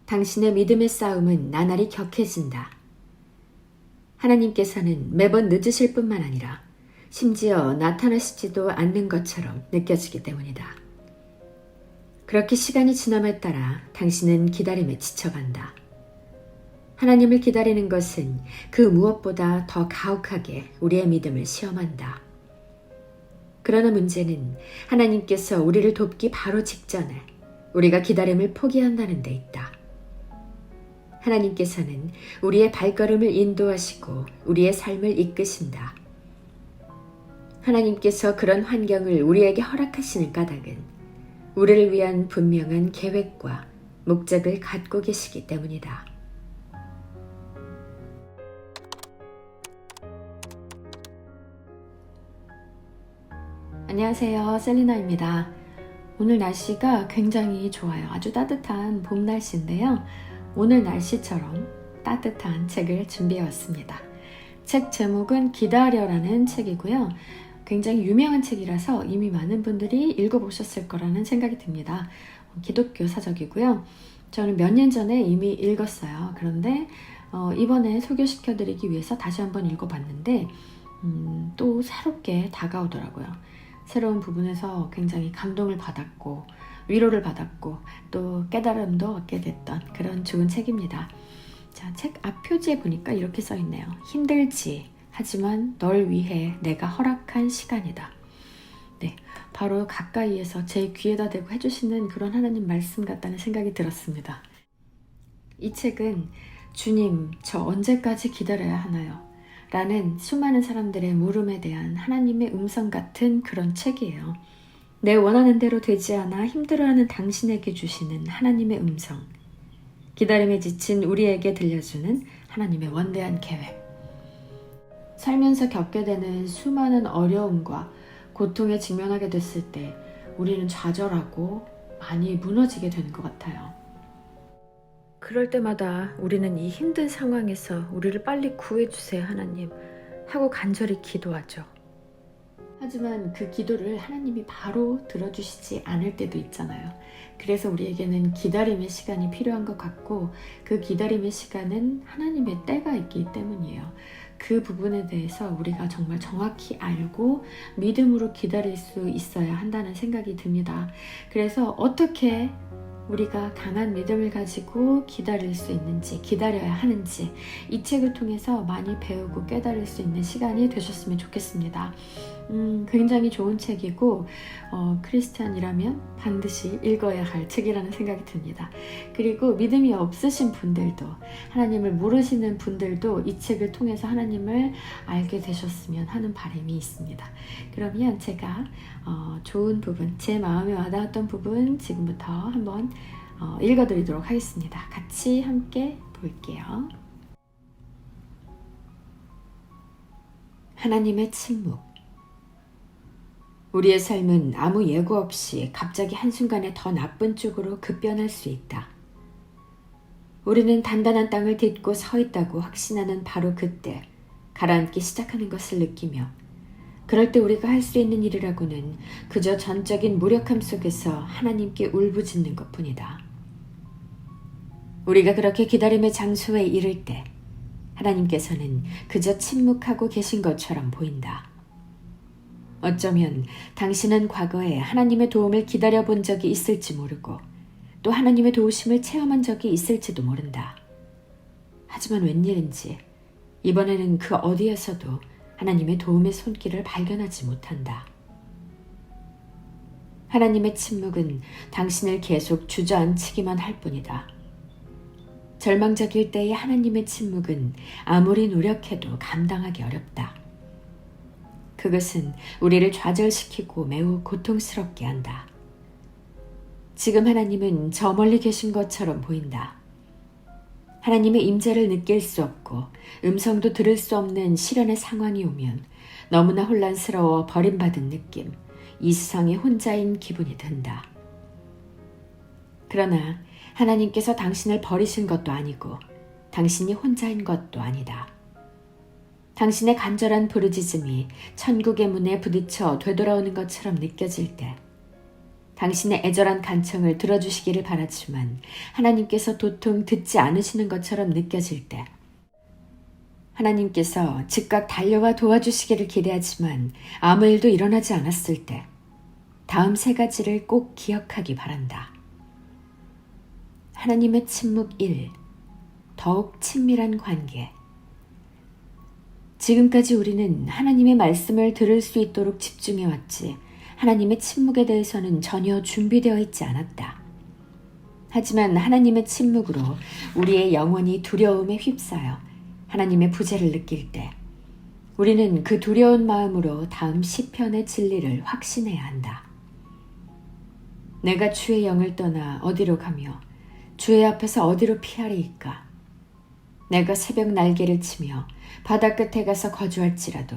당신의 믿음의 싸움은 나날이 격해진다. 하나님께서는 매번 늦으실 뿐만 아니라 심지어 나타나시지도 않는 것처럼 느껴지기 때문이다. 그렇게 시간이 지남에 따라 당신은 기다림에 지쳐간다. 하나님을 기다리는 것은 그 무엇보다 더 가혹하게 우리의 믿음을 시험한다. 그러나 문제는 하나님께서 우리를 돕기 바로 직전에 우리가 기다림을 포기한다는 데 있다. 하나님께서는 우리의 발걸음을 인도하시고 우리의 삶을 이끄신다. 하나님께서 그런 환경을 우리에게 허락하시는 까닭은 우리를 위한 분명한 계획과 목적을 갖고 계시기 때문이다. 안녕하세요, 셀리나입니다. 오늘 날씨가 굉장히 좋아요. 아주 따뜻한 봄 날씨인데요. 오늘 날씨처럼 따뜻한 책을 준비해 왔습니다. 책 제목은 기다려라는 책이고요. 굉장히 유명한 책이라서 이미 많은 분들이 읽어보셨을 거라는 생각이 듭니다. 기독교 사적이고요. 저는 몇 년 전에 이미 읽었어요. 그런데 이번에 소개시켜드리기 위해서 다시 한번 읽어봤는데 또 새롭게 다가오더라고요. 새로운 부분에서 굉장히 감동을 받았고 위로를 받았고 또 깨달음도 얻게 됐던 그런 좋은 책입니다. 자, 책 앞표지에 보니까 이렇게 써있네요. 힘들지, 하지만 널 위해 내가 허락한 시간이다. 네, 바로 가까이에서 제 귀에다 대고 해주시는 그런 하나님 말씀 같다는 생각이 들었습니다. 이 책은 주님, 저 언제까지 기다려야 하나요? 라는 수많은 사람들의 물음에 대한 하나님의 음성 같은 그런 책이에요. 내 원하는 대로 되지 않아 힘들어하는 당신에게 주시는 하나님의 음성, 기다림에 지친 우리에게 들려주는 하나님의 원대한 계획. 살면서 겪게 되는 수많은 어려움과 고통에 직면하게 됐을 때 우리는 좌절하고 많이 무너지게 되는 것 같아요. 그럴 때마다 우리는 이 힘든 상황에서 우리를 빨리 구해주세요 하나님 하고 간절히 기도하죠. 하지만 그 기도를 하나님이 바로 들어주시지 않을 때도 있잖아요. 그래서 우리에게는 기다림의 시간이 필요한 것 같고 그 기다림의 시간은 하나님의 때가 있기 때문이에요. 그 부분에 대해서 우리가 정말 정확히 알고 믿음으로 기다릴 수 있어야 한다는 생각이 듭니다. 그래서 어떻게 우리가 강한 믿음을 가지고 기다릴 수 있는지, 기다려야 하는지 이 책을 통해서 많이 배우고 깨달을 수 있는 시간이 되셨으면 좋겠습니다. 굉장히 좋은 책이고 크리스찬이라면 반드시 읽어야 할 책이라는 생각이 듭니다. 그리고 믿음이 없으신 분들도, 하나님을 모르시는 분들도 이 책을 통해서 하나님을 알게 되셨으면 하는 바람이 있습니다. 그러면 제가 좋은 부분, 제 마음에 와닿았던 부분 지금부터 한번 읽어드리도록 하겠습니다. 같이 함께 볼게요. 하나님의 침묵. 우리의 삶은 아무 예고 없이 갑자기 한순간에 더 나쁜 쪽으로 급변할 수 있다. 우리는 단단한 땅을 딛고 서 있다고 확신하는 바로 그때 가라앉기 시작하는 것을 느끼며, 그럴 때 우리가 할 수 있는 일이라고는 그저 전적인 무력함 속에서 하나님께 울부짖는 것뿐이다. 우리가 그렇게 기다림의 장소에 이를 때 하나님께서는 그저 침묵하고 계신 것처럼 보인다. 어쩌면 당신은 과거에 하나님의 도움을 기다려본 적이 있을지 모르고 또 하나님의 도우심을 체험한 적이 있을지도 모른다. 하지만 웬일인지 이번에는 그 어디에서도 하나님의 도움의 손길을 발견하지 못한다. 하나님의 침묵은 당신을 계속 주저앉히기만 할 뿐이다. 절망적일 때의 하나님의 침묵은 아무리 노력해도 감당하기 어렵다. 그것은 우리를 좌절시키고 매우 고통스럽게 한다. 지금 하나님은 저 멀리 계신 것처럼 보인다. 하나님의 임재를 느낄 수 없고 음성도 들을 수 없는 시련의 상황이 오면 너무나 혼란스러워 버림받은 느낌, 이 세상에 혼자인 기분이 든다. 그러나 하나님께서 당신을 버리신 것도 아니고 당신이 혼자인 것도 아니다. 당신의 간절한 부르짖음이 천국의 문에 부딪혀 되돌아오는 것처럼 느껴질 때 당신의 애절한 간청을 들어주시기를 바라지만 하나님께서 도통 듣지 않으시는 것처럼 느껴질 때, 하나님께서 즉각 달려와 도와주시기를 기대하지만 아무 일도 일어나지 않았을 때, 다음 3가지를 꼭 기억하기 바란다. 하나님의 침묵 1. 더욱 친밀한 관계. 지금까지 우리는 하나님의 말씀을 들을 수 있도록 집중해왔지, 하나님의 침묵에 대해서는 전혀 준비되어 있지 않았다. 하지만 하나님의 침묵으로 우리의 영혼이 두려움에 휩싸여 하나님의 부재를 느낄 때, 우리는 그 두려운 마음으로 다음 시편의 진리를 확신해야 한다. 내가 주의 영을 떠나 어디로 가며 주의 앞에서 어디로 피하리이까? 내가 새벽 날개를 치며 바다 끝에 가서 거주할지라도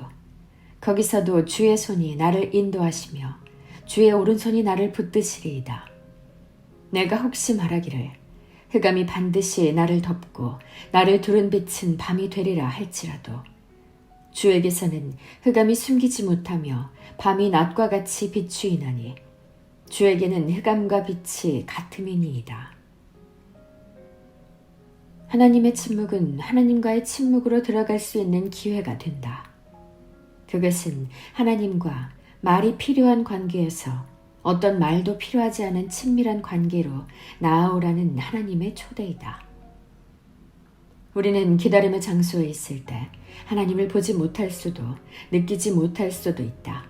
거기서도 주의 손이 나를 인도하시며 주의 오른손이 나를 붙드시리이다. 내가 혹시 말하기를 흑암이 반드시 나를 덮고 나를 두른 빛은 밤이 되리라 할지라도 주에게서는 흑암이 숨기지 못하며 밤이 낮과 같이 비추이나니 주에게는 흑암과 빛이 같음이니이다. 하나님의 침묵은 하나님과의 침묵으로 들어갈 수 있는 기회가 된다. 그것은 하나님과 말이 필요한 관계에서 어떤 말도 필요하지 않은 친밀한 관계로 나아오라는 하나님의 초대이다. 우리는 기다림의 장소에 있을 때 하나님을 보지 못할 수도 느끼지 못할 수도 있다.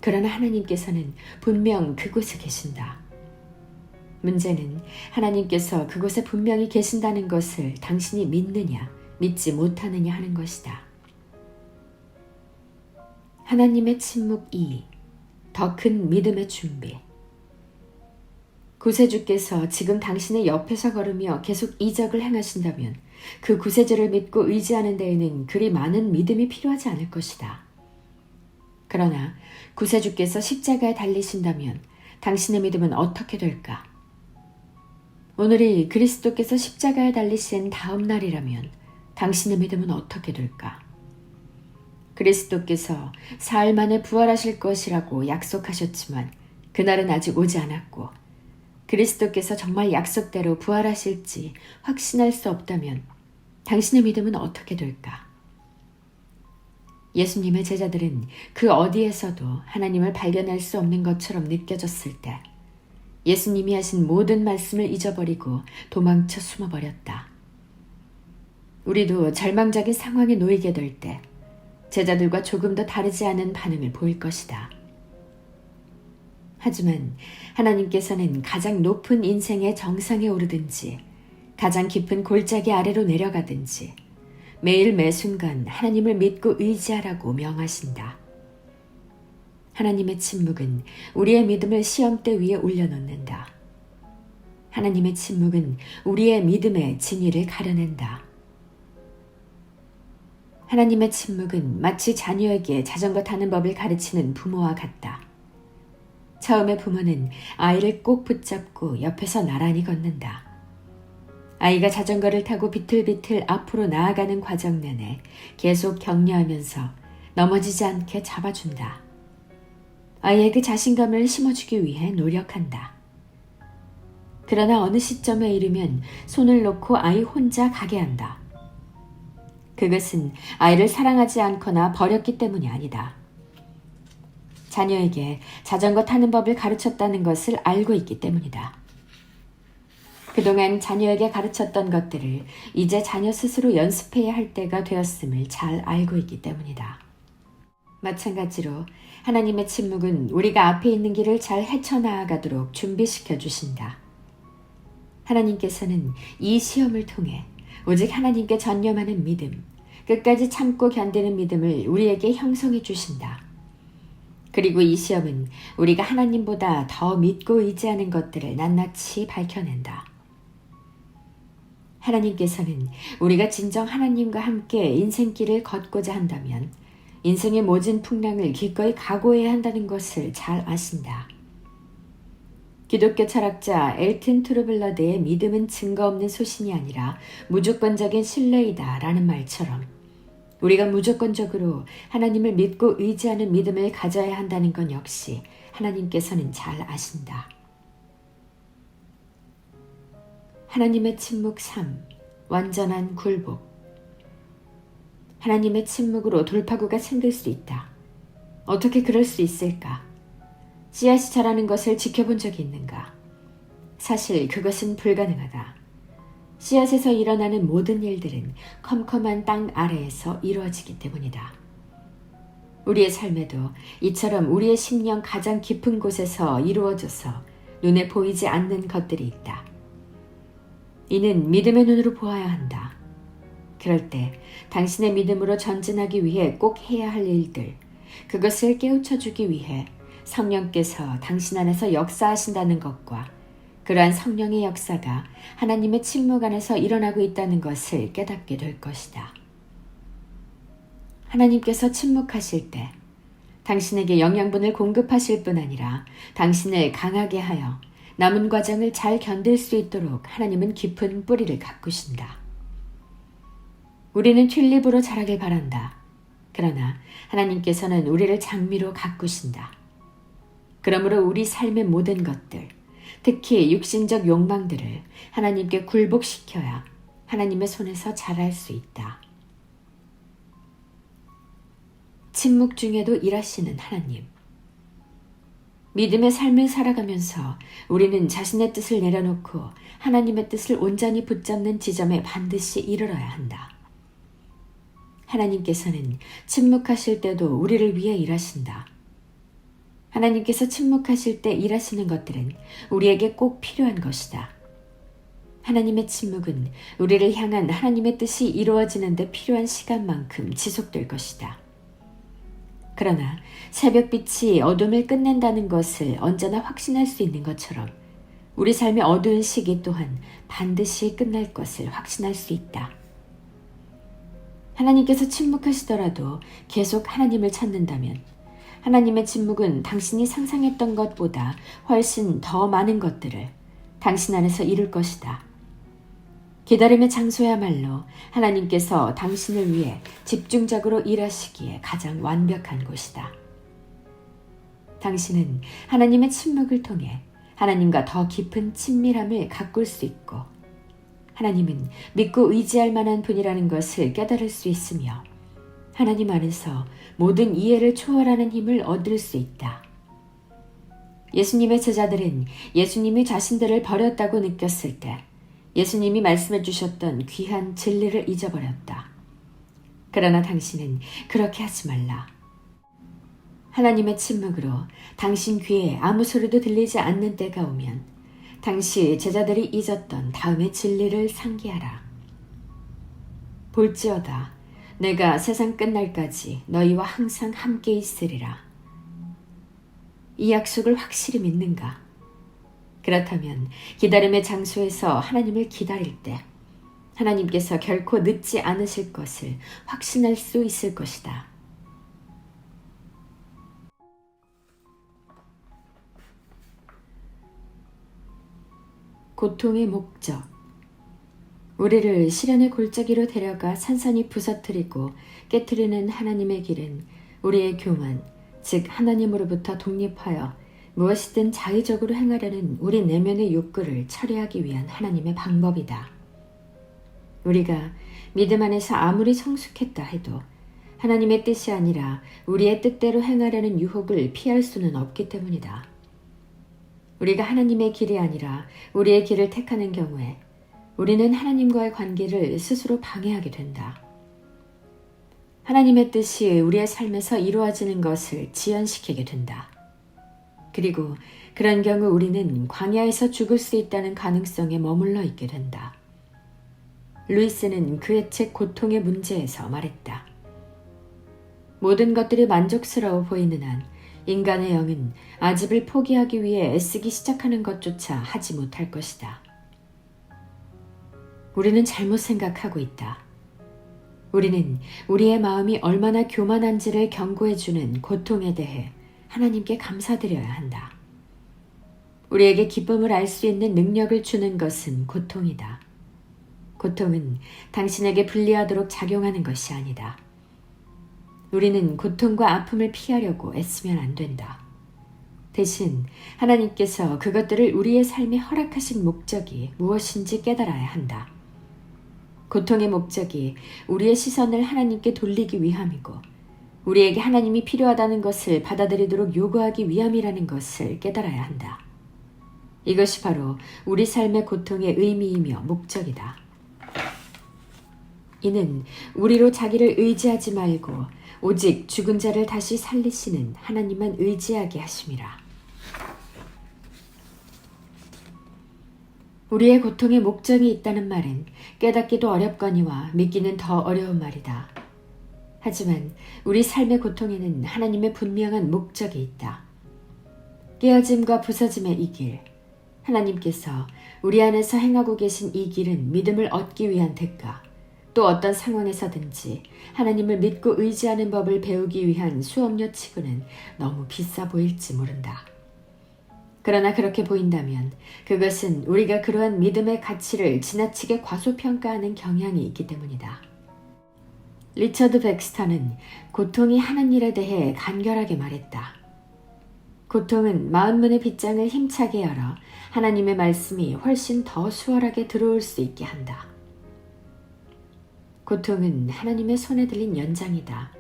그러나 하나님께서는 분명 그곳에 계신다. 문제는 하나님께서 그곳에 분명히 계신다는 것을 당신이 믿느냐, 믿지 못하느냐 하는 것이다. 하나님의 침묵 2. 더 큰 믿음의 준비. 구세주께서 지금 당신의 옆에서 걸으며 계속 이적을 행하신다면 그 구세주를 믿고 의지하는 데에는 그리 많은 믿음이 필요하지 않을 것이다. 그러나 구세주께서 십자가에 달리신다면 당신의 믿음은 어떻게 될까? 오늘이 그리스도께서 십자가에 달리신 다음 날이라면 당신의 믿음은 어떻게 될까? 그리스도께서 사흘 만에 부활하실 것이라고 약속하셨지만 그날은 아직 오지 않았고, 그리스도께서 정말 약속대로 부활하실지 확신할 수 없다면 당신의 믿음은 어떻게 될까? 예수님의 제자들은 그 어디에서도 하나님을 발견할 수 없는 것처럼 느껴졌을 때 예수님이 하신 모든 말씀을 잊어버리고 도망쳐 숨어버렸다. 우리도 절망적인 상황에 놓이게 될 때 제자들과 조금 더 다르지 않은 반응을 보일 것이다. 하지만 하나님께서는 가장 높은 인생의 정상에 오르든지 가장 깊은 골짜기 아래로 내려가든지 매일 매순간 하나님을 믿고 의지하라고 명하신다. 하나님의 침묵은 우리의 믿음을 시험대 위에 올려놓는다. 하나님의 침묵은 우리의 믿음의 진위를 가려낸다. 하나님의 침묵은 마치 자녀에게 자전거 타는 법을 가르치는 부모와 같다. 처음에 부모는 아이를 꼭 붙잡고 옆에서 나란히 걷는다. 아이가 자전거를 타고 비틀비틀 앞으로 나아가는 과정 내내 계속 격려하면서 넘어지지 않게 잡아준다. 아이에게 자신감을 심어주기 위해 노력한다. 그러나 어느 시점에 이르면 손을 놓고 아이 혼자 가게 한다. 그것은 아이를 사랑하지 않거나 버렸기 때문이 아니다. 자녀에게 자전거 타는 법을 가르쳤다는 것을 알고 있기 때문이다. 그동안 자녀에게 가르쳤던 것들을 이제 자녀 스스로 연습해야 할 때가 되었음을 잘 알고 있기 때문이다. 마찬가지로 하나님의 침묵은 우리가 앞에 있는 길을 잘 헤쳐나가도록 준비시켜 주신다. 하나님께서는 이 시험을 통해 오직 하나님께 전념하는 믿음, 끝까지 참고 견디는 믿음을 우리에게 형성해 주신다. 그리고 이 시험은 우리가 하나님보다 더 믿고 의지하는 것들을 낱낱이 밝혀낸다. 하나님께서는 우리가 진정 하나님과 함께 인생길을 걷고자 한다면 인생의 모진 풍랑을 기꺼이 각오해야 한다는 것을 잘 아신다. 기독교 철학자 엘튼 트루블러드의 믿음은 증거 없는 소신이 아니라 무조건적인 신뢰이다 라는 말처럼 우리가 무조건적으로 하나님을 믿고 의지하는 믿음을 가져야 한다는 건 역시 하나님께서는 잘 아신다. 하나님의 침묵 3. 완전한 굴복. 하나님의 침묵으로 돌파구가 생길 수 있다. 어떻게 그럴 수 있을까? 씨앗이 자라는 것을 지켜본 적이 있는가? 사실 그것은 불가능하다. 씨앗에서 일어나는 모든 일들은 컴컴한 땅 아래에서 이루어지기 때문이다. 우리의 삶에도 이처럼 우리의 심령 가장 깊은 곳에서 이루어져서 눈에 보이지 않는 것들이 있다. 이는 믿음의 눈으로 보아야 한다. 그럴 때 당신의 믿음으로 전진하기 위해 꼭 해야 할 일들, 그것을 깨우쳐주기 위해 성령께서 당신 안에서 역사하신다는 것과 그러한 성령의 역사가 하나님의 침묵 안에서 일어나고 있다는 것을 깨닫게 될 것이다. 하나님께서 침묵하실 때 당신에게 영양분을 공급하실 뿐 아니라 당신을 강하게 하여 남은 과정을 잘 견딜 수 있도록 하나님은 깊은 뿌리를 가꾸신다. 우리는 튤립으로 자라길 바란다. 그러나 하나님께서는 우리를 장미로 가꾸신다. 그러므로 우리 삶의 모든 것들, 특히 육신적 욕망들을 하나님께 굴복시켜야 하나님의 손에서 자랄 수 있다. 침묵 중에도 일하시는 하나님. 믿음의 삶을 살아가면서 우리는 자신의 뜻을 내려놓고 하나님의 뜻을 온전히 붙잡는 지점에 반드시 이르러야 한다. 하나님께서는 침묵하실 때도 우리를 위해 일하신다. 하나님께서 침묵하실 때 일하시는 것들은 우리에게 꼭 필요한 것이다. 하나님의 침묵은 우리를 향한 하나님의 뜻이 이루어지는 데 필요한 시간만큼 지속될 것이다. 그러나 새벽빛이 어둠을 끝낸다는 것을 언제나 확신할 수 있는 것처럼 우리 삶의 어두운 시기 또한 반드시 끝날 것을 확신할 수 있다. 하나님께서 침묵하시더라도 계속 하나님을 찾는다면 하나님의 침묵은 당신이 상상했던 것보다 훨씬 더 많은 것들을 당신 안에서 이룰 것이다. 기다림의 장소야말로 하나님께서 당신을 위해 집중적으로 일하시기에 가장 완벽한 곳이다. 당신은 하나님의 침묵을 통해 하나님과 더 깊은 친밀함을 가꿀 수 있고 하나님은 믿고 의지할 만한 분이라는 것을 깨달을 수 있으며 하나님 안에서 모든 이해를 초월하는 힘을 얻을 수 있다. 예수님의 제자들은 예수님이 자신들을 버렸다고 느꼈을 때 예수님이 말씀해 주셨던 귀한 진리를 잊어버렸다. 그러나 당신은 그렇게 하지 말라. 하나님의 침묵으로 당신 귀에 아무 소리도 들리지 않는 때가 오면 당시 제자들이 잊었던 다음의 진리를 상기하라. 볼지어다 내가 세상 끝날까지 너희와 항상 함께 있으리라. 이 약속을 확실히 믿는가? 그렇다면 기다림의 장소에서 하나님을 기다릴 때 하나님께서 결코 늦지 않으실 것을 확신할 수 있을 것이다. 고통의 목적. 우리를 시련의 골짜기로 데려가 산산이 부서뜨리고 깨트리는 하나님의 길은 우리의 교만, 즉 하나님으로부터 독립하여 무엇이든 자의적으로 행하려는 우리 내면의 욕구를 처리하기 위한 하나님의 방법이다. 우리가 믿음 안에서 아무리 성숙했다 해도 하나님의 뜻이 아니라 우리의 뜻대로 행하려는 유혹을 피할 수는 없기 때문이다. 우리가 하나님의 길이 아니라 우리의 길을 택하는 경우에 우리는 하나님과의 관계를 스스로 방해하게 된다. 하나님의 뜻이 우리의 삶에서 이루어지는 것을 지연시키게 된다. 그리고 그런 경우 우리는 광야에서 죽을 수 있다는 가능성에 머물러 있게 된다. 루이스는 그의 책 고통의 문제에서 말했다. 모든 것들이 만족스러워 보이는 한 인간의 영은 아집을 포기하기 위해 애쓰기 시작하는 것조차 하지 못할 것이다. 우리는 잘못 생각하고 있다. 우리는 우리의 마음이 얼마나 교만한지를 경고해주는 고통에 대해 하나님께 감사드려야 한다. 우리에게 기쁨을 알 수 있는 능력을 주는 것은 고통이다. 고통은 당신에게 불리하도록 작용하는 것이 아니다. 우리는 고통과 아픔을 피하려고 애쓰면 안 된다. 대신 하나님께서 그것들을 우리의 삶에 허락하신 목적이 무엇인지 깨달아야 한다. 고통의 목적이 우리의 시선을 하나님께 돌리기 위함이고 우리에게 하나님이 필요하다는 것을 받아들이도록 요구하기 위함이라는 것을 깨달아야 한다. 이것이 바로 우리 삶의 고통의 의미이며 목적이다. 이는 우리로 자기를 의지하지 말고 오직 죽은 자를 다시 살리시는 하나님만 의지하게 하심이라. 우리의 고통의 목적이 있다는 말은 깨닫기도 어렵거니와 믿기는 더 어려운 말이다. 하지만 우리 삶의 고통에는 하나님의 분명한 목적이 있다. 깨어짐과 부서짐의 이 길, 하나님께서 우리 안에서 행하고 계신 이 길은 믿음을 얻기 위한 대가, 또 어떤 상황에서든지 하나님을 믿고 의지하는 법을 배우기 위한 수업료 치고는 너무 비싸 보일지 모른다. 그러나 그렇게 보인다면 그것은 우리가 그러한 믿음의 가치를 지나치게 과소평가하는 경향이 있기 때문이다. 리처드 백스터는 고통이 하는 일에 대해 간결하게 말했다. 고통은 마음문의 빗장을 힘차게 열어 하나님의 말씀이 훨씬 더 수월하게 들어올 수 있게 한다. 고통은 하나님의 손에 들린 연장이다.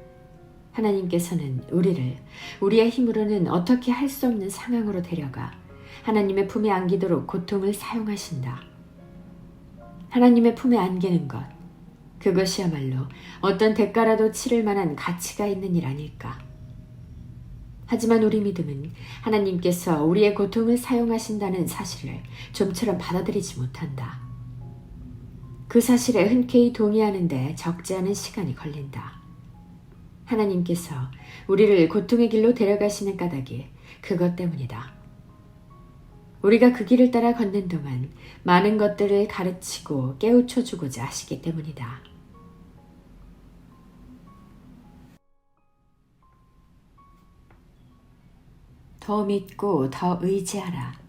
하나님께서는 우리를 우리의 힘으로는 어떻게 할 수 없는 상황으로 데려가 하나님의 품에 안기도록 고통을 사용하신다. 하나님의 품에 안기는 것, 그것이야말로 어떤 대가라도 치를 만한 가치가 있는 일 아닐까. 하지만 우리 믿음은 하나님께서 우리의 고통을 사용하신다는 사실을 좀처럼 받아들이지 못한다. 그 사실에 흔쾌히 동의하는데 적지 않은 시간이 걸린다. 하나님께서 우리를 고통의 길로 데려가시는 까닭이 그것 때문이다. 우리가 그 길을 따라 걷는 동안 많은 것들을 가르치고 깨우쳐주고자 하시기 때문이다. 더 믿고 더 의지하라.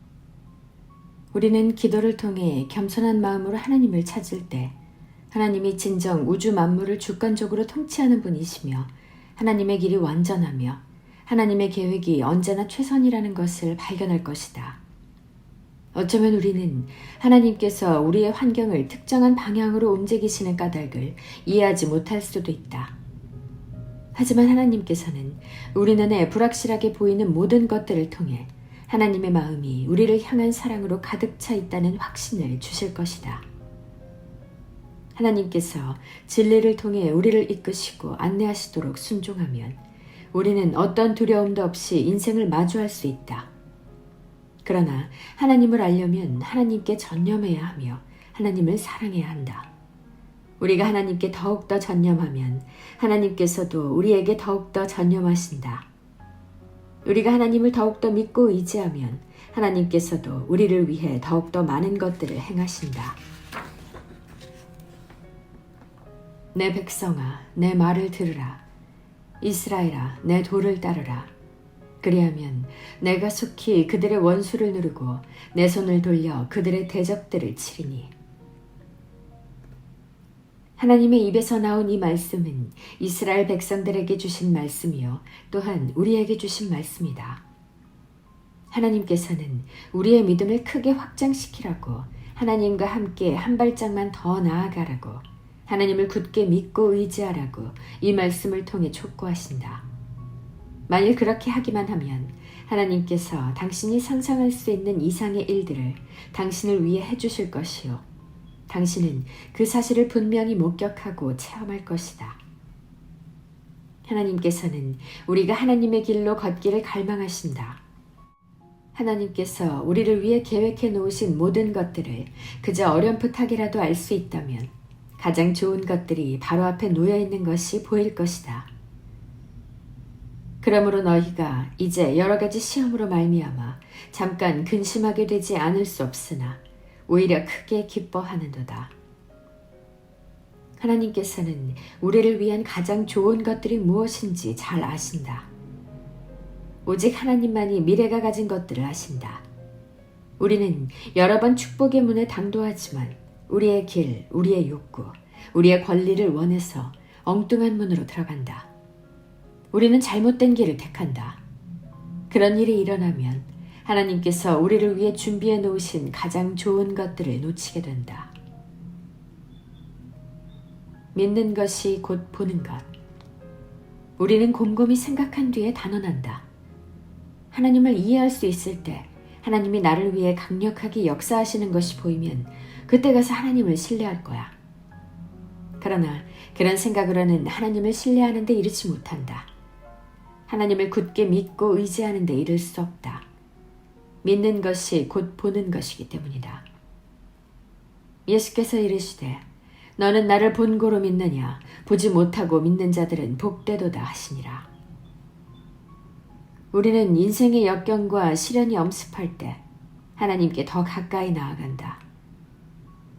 우리는 기도를 통해 겸손한 마음으로 하나님을 찾을 때 하나님이 진정 우주 만물을 주권적으로 통치하는 분이시며 하나님의 길이 완전하며 하나님의 계획이 언제나 최선이라는 것을 발견할 것이다. 어쩌면 우리는 하나님께서 우리의 환경을 특정한 방향으로 움직이시는 까닭을 이해하지 못할 수도 있다. 하지만 하나님께서는 우리 눈에 불확실하게 보이는 모든 것들을 통해 하나님의 마음이 우리를 향한 사랑으로 가득 차 있다는 확신을 주실 것이다. 하나님께서 진리를 통해 우리를 이끄시고 안내하시도록 순종하면 우리는 어떤 두려움도 없이 인생을 마주할 수 있다. 그러나 하나님을 알려면 하나님께 전념해야 하며 하나님을 사랑해야 한다. 우리가 하나님께 더욱더 전념하면 하나님께서도 우리에게 더욱더 전념하신다. 우리가 하나님을 더욱더 믿고 의지하면 하나님께서도 우리를 위해 더욱더 많은 것들을 행하신다. 내 백성아, 내 말을 들으라. 이스라엘아, 내 도를 따르라. 그리하면 내가 속히 그들의 원수를 누르고 내 손을 돌려 그들의 대적들을 치리니. 하나님의 입에서 나온 이 말씀은 이스라엘 백성들에게 주신 말씀이요 또한 우리에게 주신 말씀이다. 하나님께서는 우리의 믿음을 크게 확장시키라고 하나님과 함께 한 발짝만 더 나아가라고 하나님을 굳게 믿고 의지하라고 이 말씀을 통해 촉구하신다. 만일 그렇게 하기만 하면 하나님께서 당신이 상상할 수 있는 이상의 일들을 당신을 위해 해주실 것이요. 당신은 그 사실을 분명히 목격하고 체험할 것이다. 하나님께서는 우리가 하나님의 길로 걷기를 갈망하신다. 하나님께서 우리를 위해 계획해 놓으신 모든 것들을 그저 어렴풋하게라도 알 수 있다면 가장 좋은 것들이 바로 앞에 놓여 있는 것이 보일 것이다. 그러므로 너희가 이제 여러 가지 시험으로 말미암아 잠깐 근심하게 되지 않을 수 없으나 오히려 크게 기뻐하는도다. 하나님께서는 우리를 위한 가장 좋은 것들이 무엇인지 잘 아신다. 오직 하나님만이 미래가 가진 것들을 아신다. 우리는 여러 번 축복의 문에 당도하지만 우리의 길, 우리의 욕구, 우리의 권리를 원해서 엉뚱한 문으로 들어간다. 우리는 잘못된 길을 택한다. 그런 일이 일어나면 하나님께서 우리를 위해 준비해 놓으신 가장 좋은 것들을 놓치게 된다. 믿는 것이 곧 보는 것. 우리는 곰곰이 생각한 뒤에 단언한다. 하나님을 이해할 수 있을 때 하나님이 나를 위해 강력하게 역사하시는 것이 보이면 그때 가서 하나님을 신뢰할 거야. 그러나 그런 생각으로는 하나님을 신뢰하는 데 이르지 못한다. 하나님을 굳게 믿고 의지하는 데 이를 수 없다. 믿는 것이 곧 보는 것이기 때문이다. 예수께서 이르시되 너는 나를 본고로 믿느냐 보지 못하고 믿는 자들은 복되도다 하시니라. 우리는 인생의 역경과 시련이 엄습할 때 하나님께 더 가까이 나아간다.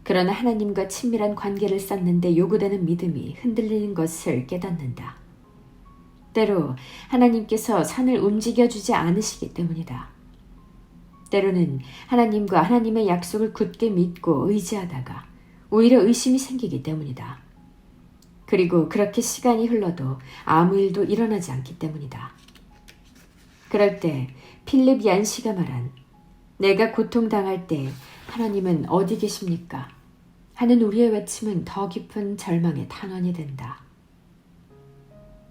그러나 하나님과 친밀한 관계를 쌓는데 요구되는 믿음이 흔들리는 것을 깨닫는다. 때로 하나님께서 산을 움직여주지 않으시기 때문이다. 때로는 하나님과 하나님의 약속을 굳게 믿고 의지하다가 오히려 의심이 생기기 때문이다. 그리고 그렇게 시간이 흘러도 아무 일도 일어나지 않기 때문이다. 그럴 때 필립 얀시가 말한 내가 고통당할 때 하나님은 어디 계십니까? 하는 우리의 외침은 더 깊은 절망의 탄원이 된다.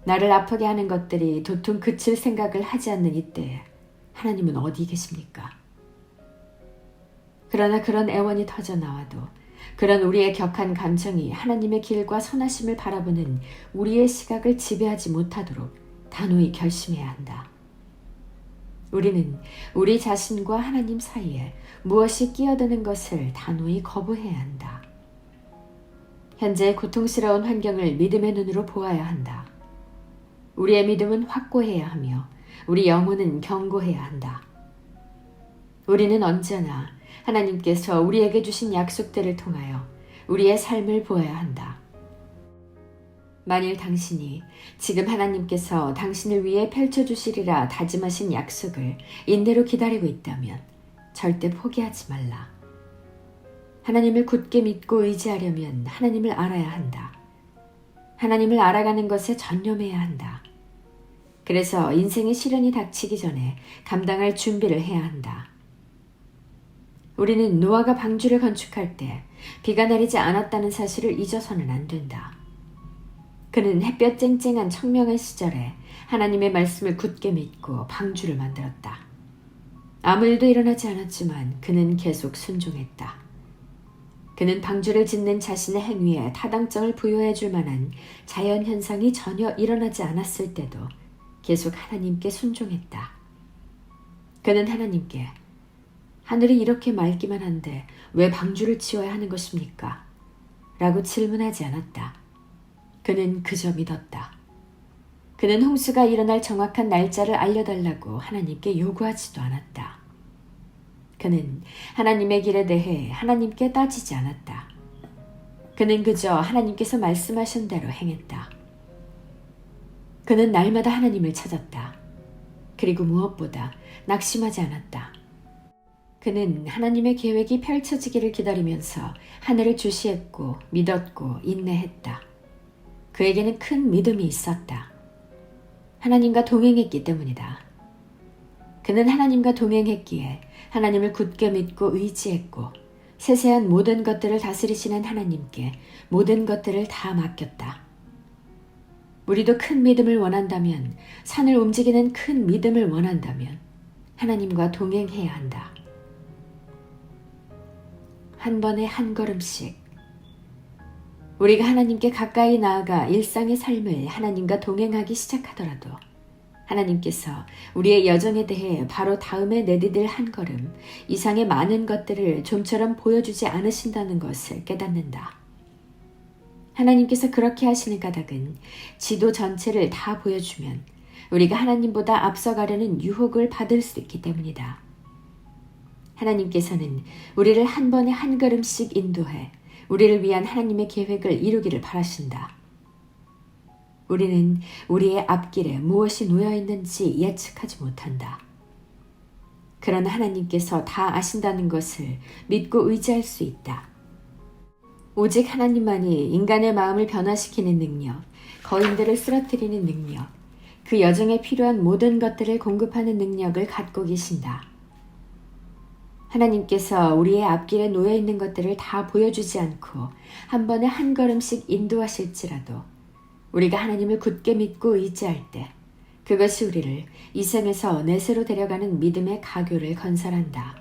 나를 아프게 하는 것들이 도통 그칠 생각을 하지 않는 이때에 하나님은 어디 계십니까? 그러나 그런 애원이 터져나와도 그런 우리의 격한 감정이 하나님의 길과 선하심을 바라보는 우리의 시각을 지배하지 못하도록 단호히 결심해야 한다. 우리는 우리 자신과 하나님 사이에 무엇이 끼어드는 것을 단호히 거부해야 한다. 현재의 고통스러운 환경을 믿음의 눈으로 보아야 한다. 우리의 믿음은 확고해야 하며 우리 영혼은 견고해야 한다. 우리는 언제나 하나님께서 우리에게 주신 약속들을 통하여 우리의 삶을 보아야 한다. 만일 당신이 지금 하나님께서 당신을 위해 펼쳐주시리라 다짐하신 약속을 인내로 기다리고 있다면 절대 포기하지 말라. 하나님을 굳게 믿고 의지하려면 하나님을 알아야 한다. 하나님을 알아가는 것에 전념해야 한다. 그래서 인생의 시련이 닥치기 전에 감당할 준비를 해야 한다. 우리는 노아가 방주를 건축할 때 비가 내리지 않았다는 사실을 잊어서는 안 된다. 그는 햇볕 쨍쨍한 청명한 시절에 하나님의 말씀을 굳게 믿고 방주를 만들었다. 아무 일도 일어나지 않았지만 그는 계속 순종했다. 그는 방주를 짓는 자신의 행위에 타당성을 부여해 줄 만한 자연현상이 전혀 일어나지 않았을 때도 계속 하나님께 순종했다. 그는 하나님께 하늘이 이렇게 맑기만 한데 왜 방주를 지어야 하는 것입니까? 라고 질문하지 않았다. 그는 그저 믿었다. 그는 홍수가 일어날 정확한 날짜를 알려달라고 하나님께 요구하지도 않았다. 그는 하나님의 길에 대해 하나님께 따지지 않았다. 그는 그저 하나님께서 말씀하신 대로 행했다. 그는 날마다 하나님을 찾았다. 그리고 무엇보다 낙심하지 않았다. 그는 하나님의 계획이 펼쳐지기를 기다리면서 하늘을 주시했고 믿었고 인내했다. 그에게는 큰 믿음이 있었다. 하나님과 동행했기 때문이다. 그는 하나님과 동행했기에 하나님을 굳게 믿고 의지했고 세세한 모든 것들을 다스리시는 하나님께 모든 것들을 다 맡겼다. 우리도 큰 믿음을 원한다면, 산을 움직이는 큰 믿음을 원한다면 하나님과 동행해야 한다. 한 번에 한 걸음씩 우리가 하나님께 가까이 나아가 일상의 삶을 하나님과 동행하기 시작하더라도 하나님께서 우리의 여정에 대해 바로 다음에 내디딜 한 걸음 이상의 많은 것들을 좀처럼 보여주지 않으신다는 것을 깨닫는다. 하나님께서 그렇게 하시는 까닭은 지도 전체를 다 보여주면 우리가 하나님보다 앞서가려는 유혹을 받을 수 있기 때문이다. 하나님께서는 우리를 한 번에 한 걸음씩 인도해 우리를 위한 하나님의 계획을 이루기를 바라신다. 우리는 우리의 앞길에 무엇이 놓여 있는지 예측하지 못한다. 그러나 하나님께서 다 아신다는 것을 믿고 의지할 수 있다. 오직 하나님만이 인간의 마음을 변화시키는 능력, 거인들을 쓰러뜨리는 능력, 그 여정에 필요한 모든 것들을 공급하는 능력을 갖고 계신다. 하나님께서 우리의 앞길에 놓여 있는 것들을 다 보여주지 않고 한 번에 한 걸음씩 인도하실지라도 우리가 하나님을 굳게 믿고 의지할 때 그것이 우리를 이 생에서 내세로 데려가는 믿음의 가교를 건설한다.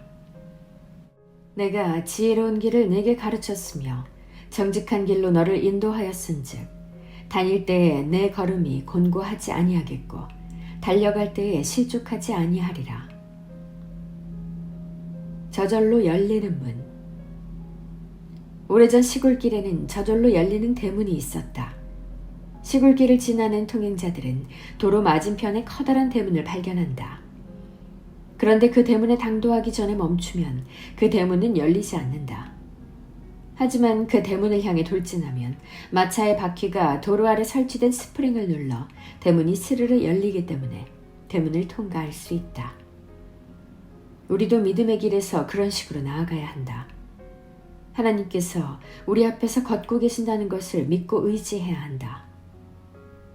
내가 지혜로운 길을 네게 가르쳤으며 정직한 길로 너를 인도하였은즉 다닐 때에 내 걸음이 곤고하지 아니하겠고 달려갈 때에 실족하지 아니하리라. 저절로 열리는 문. 오래전 시골길에는 저절로 열리는 대문이 있었다. 시골길을 지나는 통행자들은 도로 맞은편에 커다란 대문을 발견한다. 그런데 그 대문에 당도하기 전에 멈추면 그 대문은 열리지 않는다. 하지만 그 대문을 향해 돌진하면 마차의 바퀴가 도로 아래 설치된 스프링을 눌러 대문이 스르르 열리기 때문에 대문을 통과할 수 있다. 우리도 믿음의 길에서 그런 식으로 나아가야 한다. 하나님께서 우리 앞에서 걷고 계신다는 것을 믿고 의지해야 한다.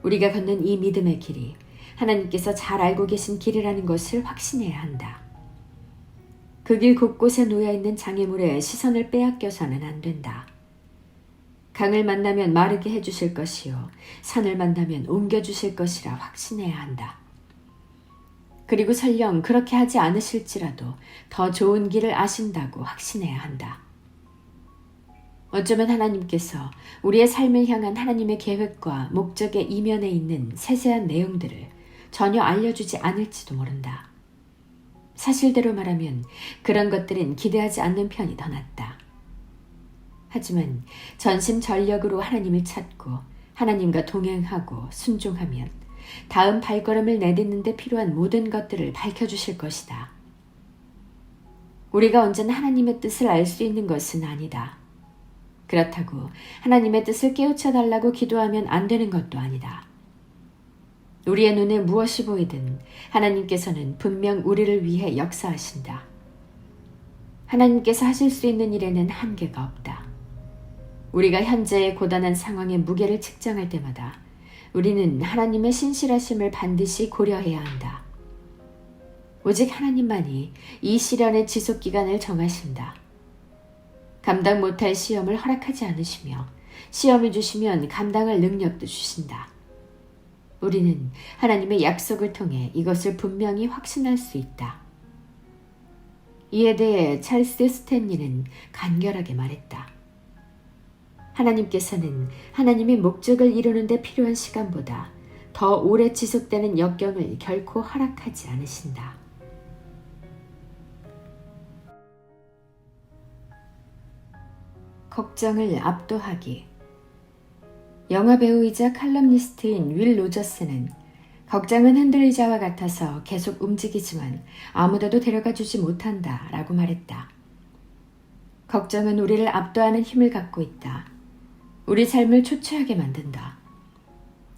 우리가 걷는 이 믿음의 길이 하나님께서 잘 알고 계신 길이라는 것을 확신해야 한다. 그 길 곳곳에 놓여있는 장애물에 시선을 빼앗겨서는 안 된다. 강을 만나면 마르게 해주실 것이요 산을 만나면 옮겨주실 것이라 확신해야 한다. 그리고 설령 그렇게 하지 않으실지라도 더 좋은 길을 아신다고 확신해야 한다. 어쩌면 하나님께서 우리의 삶을 향한 하나님의 계획과 목적의 이면에 있는 세세한 내용들을 전혀 알려주지 않을지도 모른다. 사실대로 말하면 그런 것들은 기대하지 않는 편이 더 낫다. 하지만 전심전력으로 하나님을 찾고 하나님과 동행하고 순종하면 다음 발걸음을 내딛는 데 필요한 모든 것들을 밝혀주실 것이다. 우리가 언제나 하나님의 뜻을 알 수 있는 것은 아니다. 그렇다고 하나님의 뜻을 깨우쳐 달라고 기도하면 안 되는 것도 아니다. 우리의 눈에 무엇이 보이든 하나님께서는 분명 우리를 위해 역사하신다. 하나님께서 하실 수 있는 일에는 한계가 없다. 우리가 현재의 고단한 상황의 무게를 측정할 때마다 우리는 하나님의 신실하심을 반드시 고려해야 한다. 오직 하나님만이 이 시련의 지속기간을 정하신다. 감당 못할 시험을 허락하지 않으시며 시험을 주시면 감당할 능력도 주신다. 우리는 하나님의 약속을 통해 이것을 분명히 확신할 수 있다. 이에 대해 찰스 스탠리는 간결하게 말했다. 하나님께서는 하나님의 목적을 이루는 데 필요한 시간보다 더 오래 지속되는 역경을 결코 허락하지 않으신다. 걱정을 압도하기. 영화배우이자 칼럼니스트인 윌 로저스는 걱정은 흔들리자와 같아서 계속 움직이지만 아무데도 데려가 주지 못한다 라고 말했다. 걱정은 우리를 압도하는 힘을 갖고 있다. 우리 삶을 초췌하게 만든다.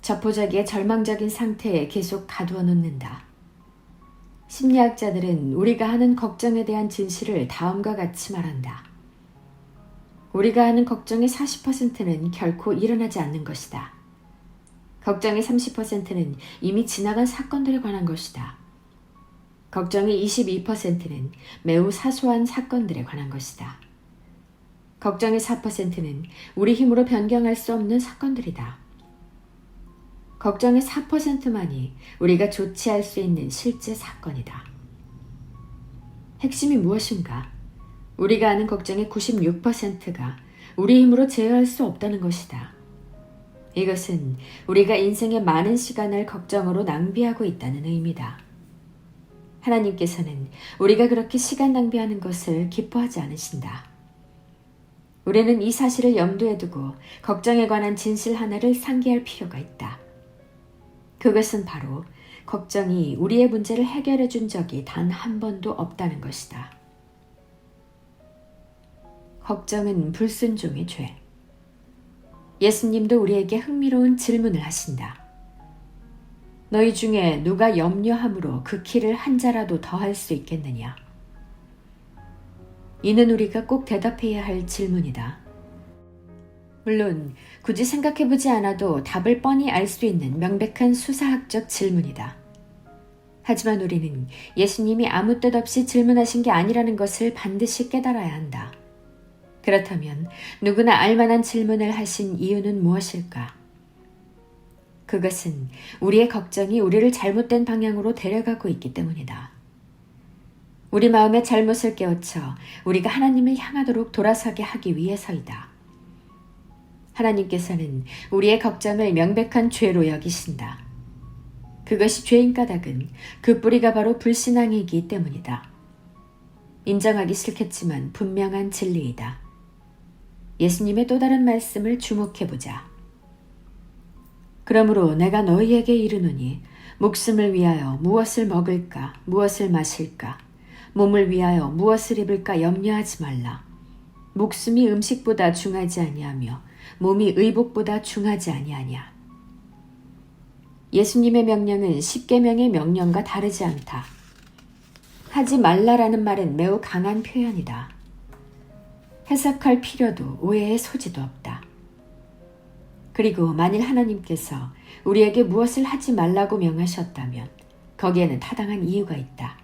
저포자기의 절망적인 상태에 계속 가두어 놓는다. 심리학자들은 우리가 하는 걱정에 대한 진실을 다음과 같이 말한다. 우리가 하는 걱정의 40%는 결코 일어나지 않는 것이다. 걱정의 30%는 이미 지나간 사건들에 관한 것이다. 걱정의 22%는 매우 사소한 사건들에 관한 것이다. 걱정의 4%는 우리 힘으로 변경할 수 없는 사건들이다. 걱정의 4%만이 우리가 조치할 수 있는 실제 사건이다. 핵심이 무엇인가? 우리가 아는 걱정의 96%가 우리 힘으로 제어할 수 없다는 것이다. 이것은 우리가 인생의 많은 시간을 걱정으로 낭비하고 있다는 의미다. 하나님께서는 우리가 그렇게 시간 낭비하는 것을 기뻐하지 않으신다. 우리는 이 사실을 염두에 두고 걱정에 관한 진실 하나를 상기할 필요가 있다. 그것은 바로 걱정이 우리의 문제를 해결해 준 적이 단 한 번도 없다는 것이다. 걱정은 불순종의 죄. 예수님도 우리에게 흥미로운 질문을 하신다. 너희 중에 누가 염려함으로 그 키를 한 자라도 더할 수 있겠느냐? 이는 우리가 꼭 대답해야 할 질문이다. 물론 굳이 생각해보지 않아도 답을 뻔히 알 수 있는 명백한 수사학적 질문이다. 하지만 우리는 예수님이 아무 뜻 없이 질문하신 게 아니라는 것을 반드시 깨달아야 한다. 그렇다면 누구나 알만한 질문을 하신 이유는 무엇일까? 그것은 우리의 걱정이 우리를 잘못된 방향으로 데려가고 있기 때문이다. 우리 마음의 잘못을 깨우쳐 우리가 하나님을 향하도록 돌아서게 하기 위해서이다. 하나님께서는 우리의 걱정을 명백한 죄로 여기신다. 그것이 죄인 까닭은 그 뿌리가 바로 불신앙이기 때문이다. 인정하기 싫겠지만 분명한 진리이다. 예수님의 또 다른 말씀을 주목해보자. 그러므로 내가 너희에게 이르노니 목숨을 위하여 무엇을 먹을까 무엇을 마실까 몸을 위하여 무엇을 입을까 염려하지 말라. 목숨이 음식보다 중하지 아니하며 몸이 의복보다 중하지 아니하냐. 예수님의 명령은 십계명의 명령과 다르지 않다. 하지 말라라는 말은 매우 강한 표현이다. 해석할 필요도 오해의 소지도 없다. 그리고 만일 하나님께서 우리에게 무엇을 하지 말라고 명하셨다면 거기에는 타당한 이유가 있다.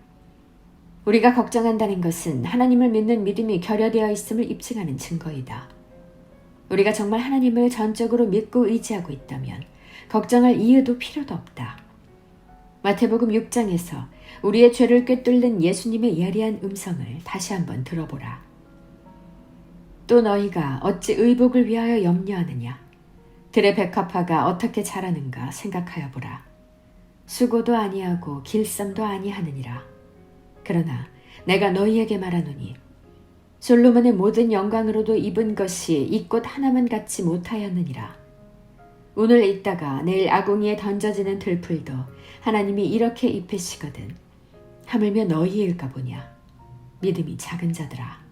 우리가 걱정한다는 것은 하나님을 믿는 믿음이 결여되어 있음을 입증하는 증거이다. 우리가 정말 하나님을 전적으로 믿고 의지하고 있다면 걱정할 이유도 필요도 없다. 마태복음 6장에서 우리의 죄를 꿰뚫는 예수님의 예리한 음성을 다시 한번 들어보라. 또 너희가 어찌 의복을 위하여 염려하느냐? 들의 백합화가 어떻게 자라는가 생각하여 보라. 수고도 아니하고 길쌈도 아니하느니라. 그러나 내가 너희에게 말하노니 솔로몬의 모든 영광으로도 입은 것이 이 꽃 하나만 같지 못하였느니라. 오늘 있다가 내일 아궁이에 던져지는 들풀도 하나님이 이렇게 입히시거든. 하물며 너희일까 보냐. 믿음이 작은 자들아.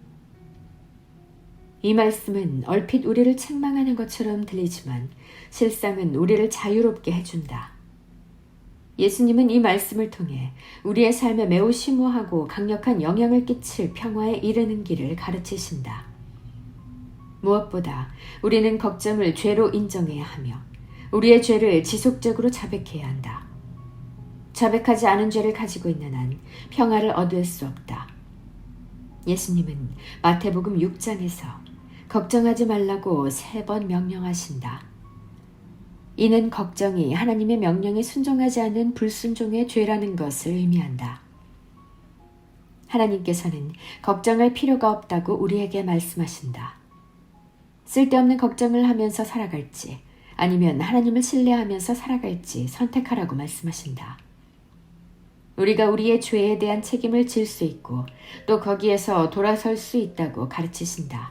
이 말씀은 얼핏 우리를 책망하는 것처럼 들리지만 실상은 우리를 자유롭게 해준다. 예수님은 이 말씀을 통해 우리의 삶에 매우 심오하고 강력한 영향을 끼칠 평화에 이르는 길을 가르치신다. 무엇보다 우리는 걱정을 죄로 인정해야 하며 우리의 죄를 지속적으로 자백해야 한다. 자백하지 않은 죄를 가지고 있는 한 평화를 얻을 수 없다. 예수님은 마태복음 6장에서 걱정하지 말라고 3번 명령하신다. 이는 걱정이 하나님의 명령에 순종하지 않는 불순종의 죄라는 것을 의미한다. 하나님께서는 걱정할 필요가 없다고 우리에게 말씀하신다. 쓸데없는 걱정을 하면서 살아갈지 아니면 하나님을 신뢰하면서 살아갈지 선택하라고 말씀하신다. 우리가 우리의 죄에 대한 책임을 질 수 있고 또 거기에서 돌아설 수 있다고 가르치신다.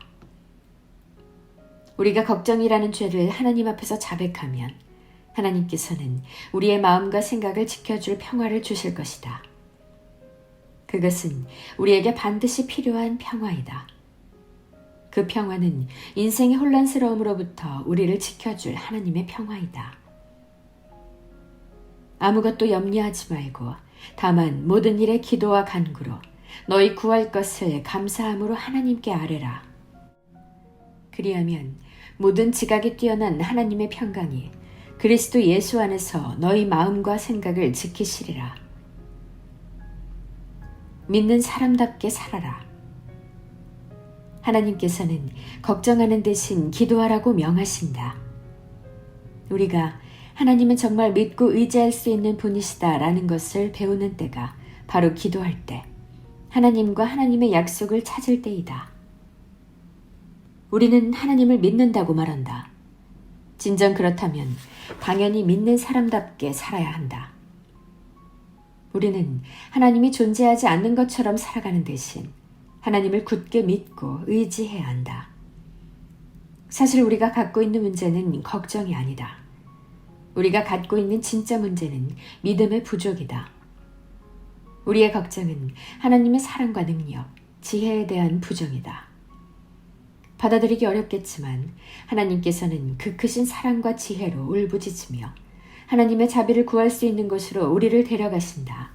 우리가 걱정이라는 죄를 하나님 앞에서 자백하면 하나님께서는 우리의 마음과 생각을 지켜줄 평화를 주실 것이다. 그것은 우리에게 반드시 필요한 평화이다. 그 평화는 인생의 혼란스러움으로부터 우리를 지켜줄 하나님의 평화이다. 아무것도 염려하지 말고 다만 모든 일에 기도와 간구로 너희 구할 것을 감사함으로 하나님께 아뢰라. 그리하면 모든 지각이 뛰어난 하나님의 평강이 그리스도 예수 안에서 너희 마음과 생각을 지키시리라. 믿는 사람답게 살아라. 하나님께서는 걱정하는 대신 기도하라고 명하신다. 우리가 하나님은 정말 믿고 의지할 수 있는 분이시다라는 것을 배우는 때가 바로 기도할 때, 하나님과 하나님의 약속을 찾을 때이다. 우리는 하나님을 믿는다고 말한다. 진정 그렇다면 당연히 믿는 사람답게 살아야 한다. 우리는 하나님이 존재하지 않는 것처럼 살아가는 대신 하나님을 굳게 믿고 의지해야 한다. 사실 우리가 갖고 있는 문제는 걱정이 아니다. 우리가 갖고 있는 진짜 문제는 믿음의 부족이다. 우리의 걱정은 하나님의 사랑과 능력, 지혜에 대한 부정이다. 받아들이기 어렵겠지만 하나님께서는 그 크신 사랑과 지혜로 울부짖으며 하나님의 자비를 구할 수 있는 곳으로 우리를 데려가신다.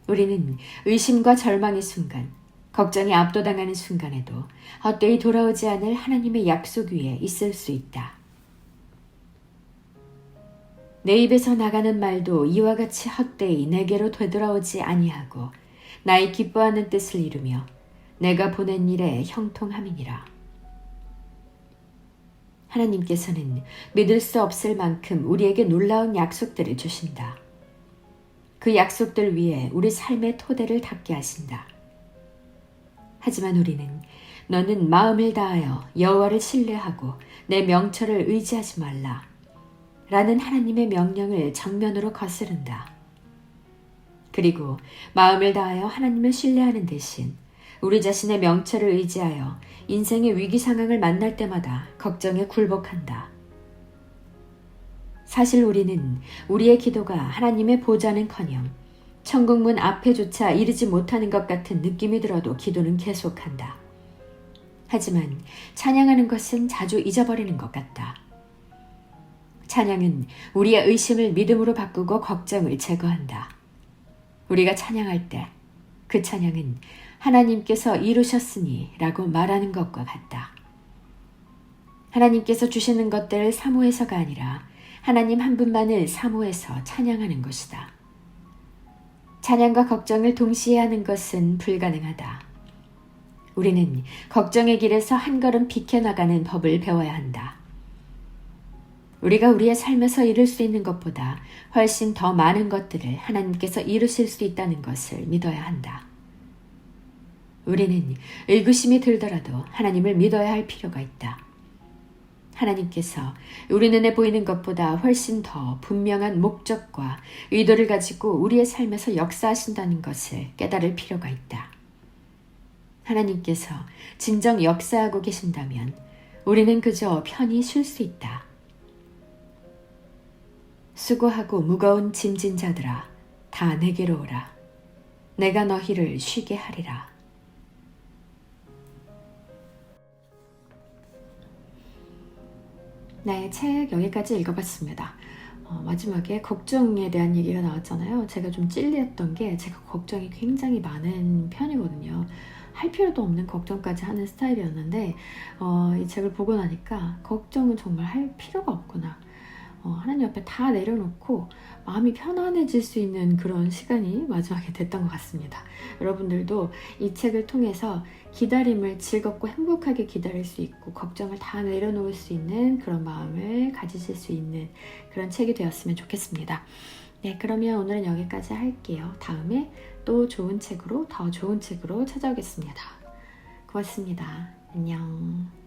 우리는 의심과 절망의 순간 걱정이 압도당하는 순간에도 헛되이 돌아오지 않을 하나님의 약속 위에 있을 수 있다. 내 입에서 나가는 말도 이와 같이 헛되이 내게로 되돌아오지 아니하고 나의 기뻐하는 뜻을 이루며 내가 보낸 일에 형통함이니라. 하나님께서는 믿을 수 없을 만큼 우리에게 놀라운 약속들을 주신다. 그 약속들 위에 우리 삶의 토대를 닦게 하신다. 하지만 우리는 너는 마음을 다하여 여호와를 신뢰하고 내 명철을 의지하지 말라 라는 하나님의 명령을 정면으로 거스른다. 그리고 마음을 다하여 하나님을 신뢰하는 대신 우리 자신의 명철을 의지하여 인생의 위기 상황을 만날 때마다 걱정에 굴복한다. 사실 우리는 우리의 기도가 하나님의 보좌는커녕 천국문 앞에조차 이르지 못하는 것 같은 느낌이 들어도 기도는 계속한다. 하지만 찬양하는 것은 자주 잊어버리는 것 같다. 찬양은 우리의 의심을 믿음으로 바꾸고 걱정을 제거한다. 우리가 찬양할 때 그 찬양은 하나님께서 이루셨으니 라고 말하는 것과 같다. 하나님께서 주시는 것들을 사모해서가 아니라 하나님 한 분만을 사모해서 찬양하는 것이다. 찬양과 걱정을 동시에 하는 것은 불가능하다. 우리는 걱정의 길에서 한 걸음 비켜나가는 법을 배워야 한다. 우리가 우리의 삶에서 이룰 수 있는 것보다 훨씬 더 많은 것들을 하나님께서 이루실 수 있다는 것을 믿어야 한다. 우리는 의구심이 들더라도 하나님을 믿어야 할 필요가 있다. 하나님께서 우리 눈에 보이는 것보다 훨씬 더 분명한 목적과 의도를 가지고 우리의 삶에서 역사하신다는 것을 깨달을 필요가 있다. 하나님께서 진정 역사하고 계신다면 우리는 그저 편히 쉴 수 있다. 수고하고 무거운 짐진 자들아, 다 내게로 오라. 내가 너희를 쉬게 하리라. 네, 책 여기까지 읽어봤습니다. 마지막에 걱정에 대한 얘기가 나왔잖아요. 제가 좀 찔렸던 게 제가 걱정이 굉장히 많은 편이거든요. 할 필요도 없는 걱정까지 하는 스타일이었는데 이 책을 보고 나니까 걱정은 정말 할 필요가 없구나. 하나님 앞에 다 내려놓고 마음이 편안해질 수 있는 그런 시간이 마지막에 됐던 것 같습니다. 여러분들도 이 책을 통해서 기다림을 즐겁고 행복하게 기다릴 수 있고 걱정을 다 내려놓을 수 있는 그런 마음을 가지실 수 있는 그런 책이 되었으면 좋겠습니다. 네, 그러면 오늘은 여기까지 할게요. 다음에 또 좋은 책으로, 더 좋은 책으로 찾아오겠습니다. 고맙습니다. 안녕.